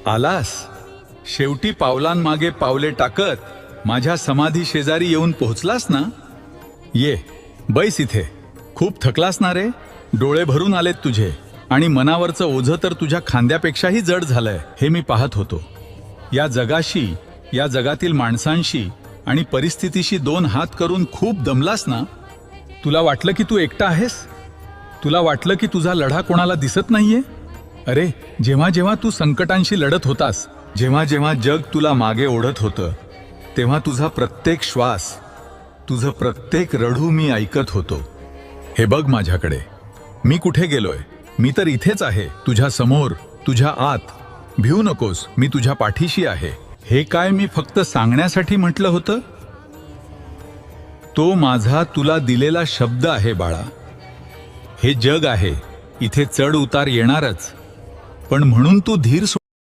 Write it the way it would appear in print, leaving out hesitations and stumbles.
आलास शेवटी पावलांमागे पावले टाकत माझ्या समाधी शेजारी येऊन पोहोचलास ना. ये बैस इथे. खूप थकलास ना रे. डोळे भरून आलेत तुझे आणि मनावरचं ओझं तर तुझ्या खांद्यापेक्षाही जड झालंय हे मी पाहत होतो. या जगाशी, या जगातील माणसांशी आणि परिस्थितीशी दोन हात करून खूप दमलास ना. तुला वाटलं की तू एकटा आहेस. तुला वाटलं की तुझा लढा कोणाला दिसत नाहीये. अरे जेव्हा जेव्हा तू संकटांशी लढत होतास, जेव्हा जेव्हा जग तुला मागे ओढत होतं, तेव्हा तुझा प्रत्येक श्वास, तुझं प्रत्येक रडू मी ऐकत होतो. हे बघ माझ्याकडे. मी कुठे गेलोय. मी तर इथेच आहे, तुझ्या समोर, तुझ्या आत. भिवू नकोस, मी तुझ्या पाठीशी आहे. हे काय मी फक्त सांगण्यासाठी म्हटलं होतं. तो माझा तुला दिलेला शब्द आहे बाळा. हे जग आहे, इथे चढ उतार येणारच, पण म्हणून तू धीर सोड